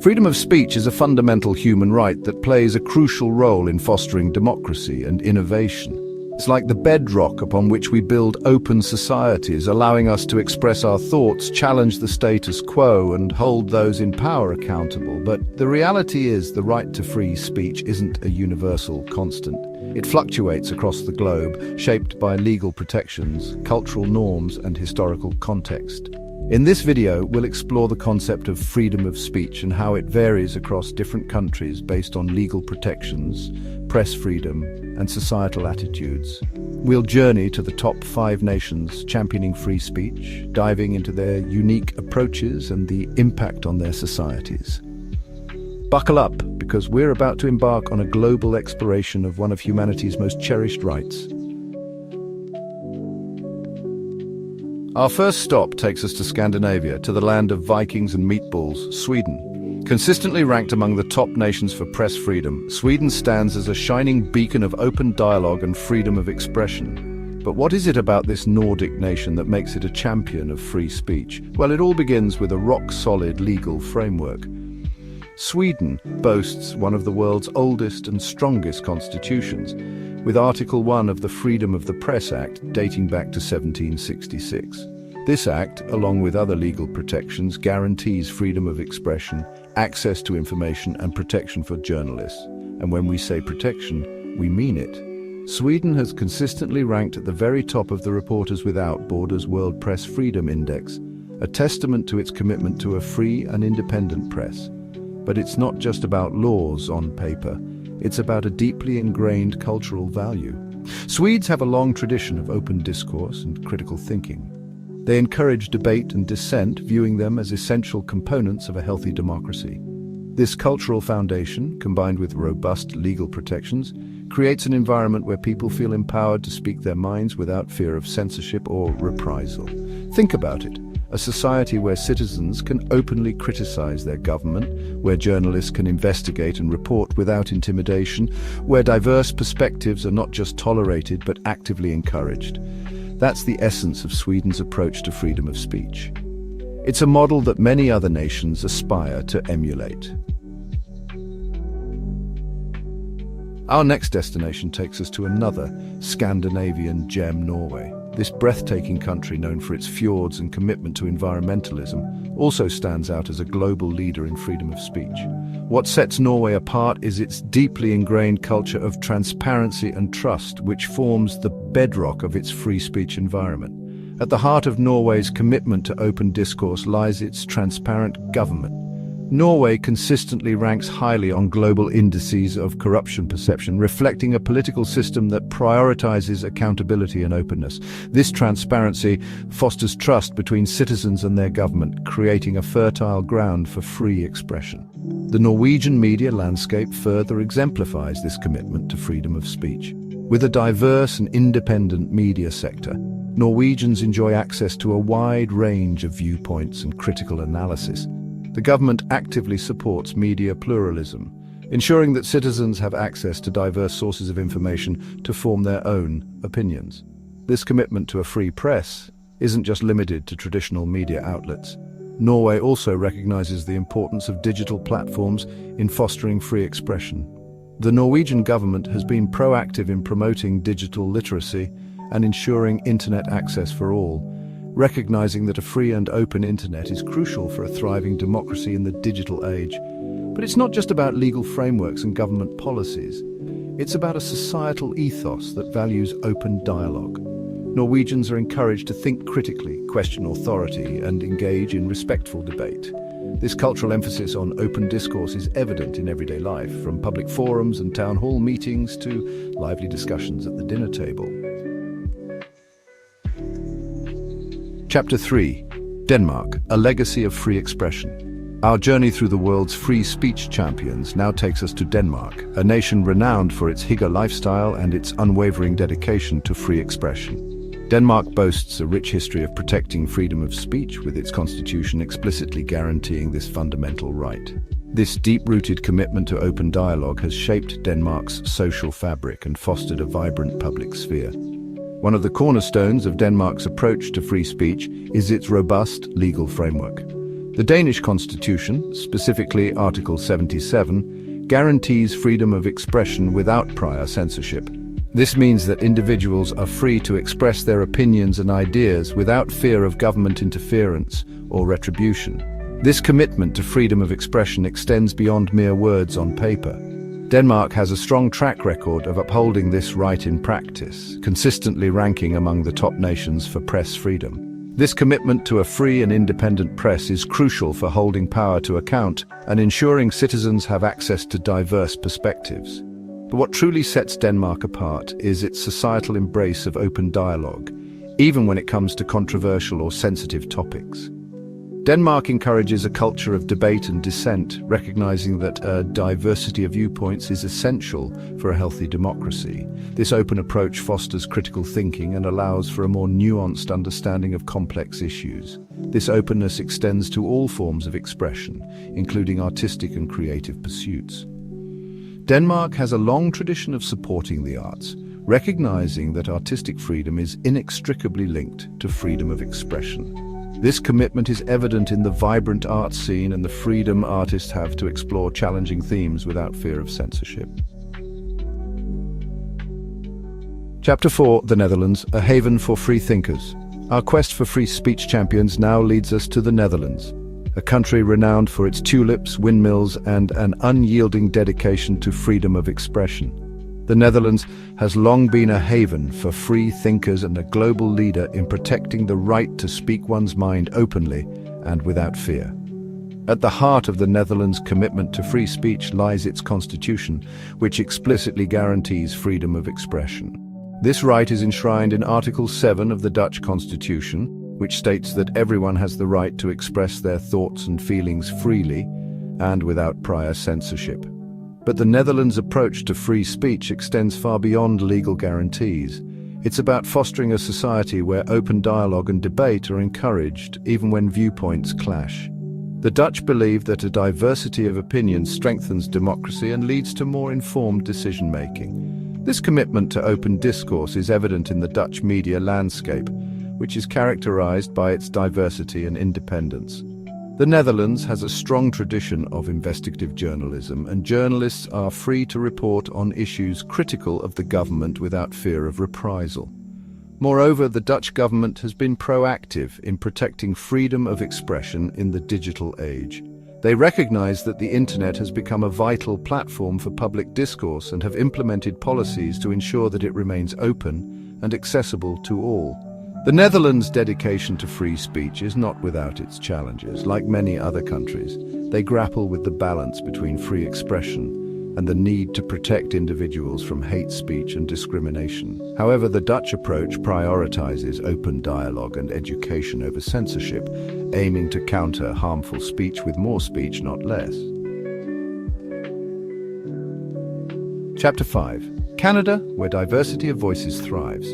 Freedom of speech is a fundamental human right that plays a crucial role in fostering democracy and innovation. It's like the bedrock upon which we build open societies, allowing us to express our thoughts, challenge the status quo, and hold those in power accountable. But the reality is, the right to free speech isn't a universal constant. It fluctuates across the globe, shaped by legal protections, cultural norms, and historical context. In this video, we'll explore the concept of freedom of speech and how it varies across different countries based on legal protections, press freedom, and societal attitudes. We'll journey to the top 5 nations championing free speech, diving into their unique approaches and the impact on their societies. Buckle up, because we're about to embark on a global exploration of one of humanity's most cherished rights. Our first stop takes us to Scandinavia, to the land of Vikings and meatballs, Sweden. Consistently ranked among the top nations for press freedom, Sweden stands as a shining beacon of open dialogue and freedom of expression. But what is it about this Nordic nation that makes it a champion of free speech? Well, it all begins with a rock-solid legal framework. Sweden boasts one of the world's oldest and strongest constitutions, with Article 1 of the Freedom of the Press Act dating back to 1766. This act, along with other legal protections, guarantees freedom of expression, access to information, and protection for journalists. And when we say protection, we mean it. Sweden has consistently ranked at the very top of the Reporters Without Borders World Press Freedom Index, a testament to its commitment to a free and independent press. But it's not just about laws on paper. It's about a deeply ingrained cultural value. Swedes have a long tradition of open discourse and critical thinking. They encourage debate and dissent, viewing them as essential components of a healthy democracy. This cultural foundation, combined with robust legal protections, creates an environment where people feel empowered to speak their minds without fear of censorship or reprisal. Think about it. A society where citizens can openly criticize their government, where journalists can investigate and report without intimidation, where diverse perspectives are not just tolerated but actively encouraged. That's the essence of Sweden's approach to freedom of speech. It's a model that many other nations aspire to emulate. Our next destination takes us to another Scandinavian gem, Norway. This breathtaking country, known for its fjords and commitment to environmentalism, also stands out as a global leader in freedom of speech. What sets Norway apart is its deeply ingrained culture of transparency and trust, which forms the bedrock of its free speech environment. At the heart of Norway's commitment to open discourse lies its transparent government. Norway consistently ranks highly on global indices of corruption perception, reflecting a political system that prioritizes accountability and openness. This transparency fosters trust between citizens and their government, creating a fertile ground for free expression. The Norwegian media landscape further exemplifies this commitment to freedom of speech. With a diverse and independent media sector, Norwegians enjoy access to a wide range of viewpoints and critical analysis. The government actively supports media pluralism, ensuring that citizens have access to diverse sources of information to form their own opinions. This commitment to a free press isn't just limited to traditional media outlets. Norway also recognizes the importance of digital platforms in fostering free expression. The Norwegian government has been proactive in promoting digital literacy and ensuring internet access for all, recognizing that a free and open internet is crucial for a thriving democracy in the digital age. But it's not just about legal frameworks and government policies. It's about a societal ethos that values open dialogue. Norwegians are encouraged to think critically, question authority, and engage in respectful debate. This cultural emphasis on open discourse is evident in everyday life, from public forums and town hall meetings to lively discussions at the dinner table. Chapter 3. Denmark, a legacy of free expression. Our journey through the world's free speech champions now takes us to Denmark, a nation renowned for its hygge lifestyle and its unwavering dedication to free expression. Denmark boasts a rich history of protecting freedom of speech, with its constitution explicitly guaranteeing this fundamental right. This deep-rooted commitment to open dialogue has shaped Denmark's social fabric and fostered a vibrant public sphere. One of the cornerstones of Denmark's approach to free speech is its robust legal framework. The Danish constitution, specifically Article 77, guarantees freedom of expression without prior censorship. This means that individuals are free to express their opinions and ideas without fear of government interference or retribution. This commitment to freedom of expression extends beyond mere words on paper. Denmark has a strong track record of upholding this right in practice, consistently ranking among the top nations for press freedom. This commitment to a free and independent press is crucial for holding power to account and ensuring citizens have access to diverse perspectives. But what truly sets Denmark apart is its societal embrace of open dialogue, even when it comes to controversial or sensitive topics. Denmark encourages a culture of debate and dissent, recognizing that a diversity of viewpoints is essential for a healthy democracy. This open approach fosters critical thinking and allows for a more nuanced understanding of complex issues. This openness extends to all forms of expression, including artistic and creative pursuits. Denmark has a long tradition of supporting the arts, recognizing that artistic freedom is inextricably linked to freedom of expression. This commitment is evident in the vibrant art scene and the freedom artists have to explore challenging themes without fear of censorship. Chapter 4, The Netherlands, a haven for free thinkers. Our quest for free speech champions now leads us to the Netherlands, a country renowned for its tulips, windmills, and an unyielding dedication to freedom of expression. The Netherlands has long been a haven for free thinkers and a global leader in protecting the right to speak one's mind openly and without fear. At the heart of the Netherlands' commitment to free speech lies its constitution, which explicitly guarantees freedom of expression. This right is enshrined in Article 7 of the Dutch Constitution, which states that everyone has the right to express their thoughts and feelings freely and without prior censorship. But the Netherlands' approach to free speech extends far beyond legal guarantees. It's about fostering a society where open dialogue and debate are encouraged, even when viewpoints clash. The Dutch believe that a diversity of opinions strengthens democracy and leads to more informed decision-making. This commitment to open discourse is evident in the Dutch media landscape, which is characterized by its diversity and independence. The Netherlands has a strong tradition of investigative journalism, and journalists are free to report on issues critical of the government without fear of reprisal. Moreover, the Dutch government has been proactive in protecting freedom of expression in the digital age. They recognize that the internet has become a vital platform for public discourse and have implemented policies to ensure that it remains open and accessible to all. The Netherlands' dedication to free speech is not without its challenges. Like many other countries, they grapple with the balance between free expression and the need to protect individuals from hate speech and discrimination. However, the Dutch approach prioritizes open dialogue and education over censorship, aiming to counter harmful speech with more speech, not less. Chapter 5. Canada, where diversity of voices thrives.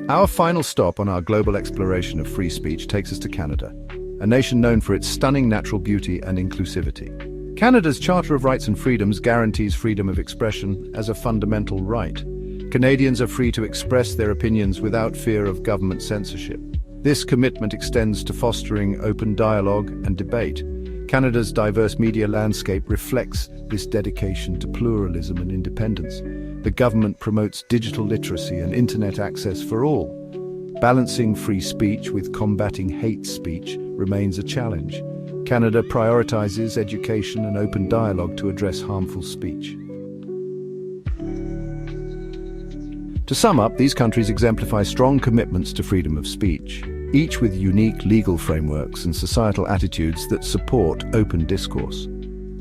Our final stop on our global exploration of free speech takes us to Canada, a nation known for its stunning natural beauty and inclusivity. Canada's Charter of Rights and Freedoms guarantees freedom of expression as a fundamental right. Canadians are free to express their opinions without fear of government censorship. This commitment extends to fostering open dialogue and debate. Canada's diverse media landscape reflects this dedication to pluralism and independence. The government promotes digital literacy and internet access for all. Balancing free speech with combating hate speech remains a challenge. Canada prioritizes education and open dialogue to address harmful speech. To sum up, these countries exemplify strong commitments to freedom of speech, each with unique legal frameworks and societal attitudes that support open discourse.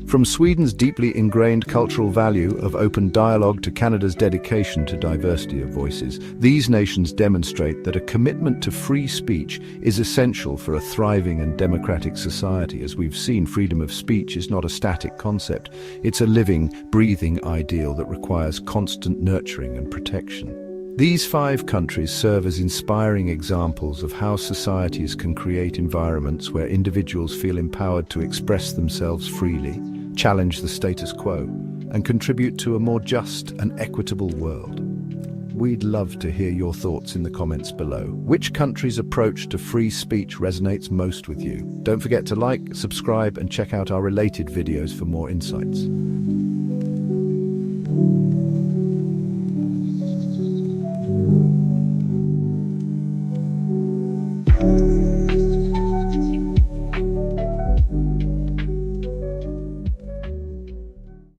From Sweden's deeply ingrained cultural value of open dialogue to Canada's dedication to diversity of voices, these nations demonstrate that a commitment to free speech is essential for a thriving and democratic society. As we've seen, freedom of speech is not a static concept. It's a living, breathing ideal that requires constant nurturing and protection. These 5 countries serve as inspiring examples of how societies can create environments where individuals feel empowered to express themselves freely, challenge the status quo, and contribute to a more just and equitable world. We'd love to hear your thoughts in the comments below. Which country's approach to free speech resonates most with you? Don't forget to like, subscribe, and check out our related videos for more insights.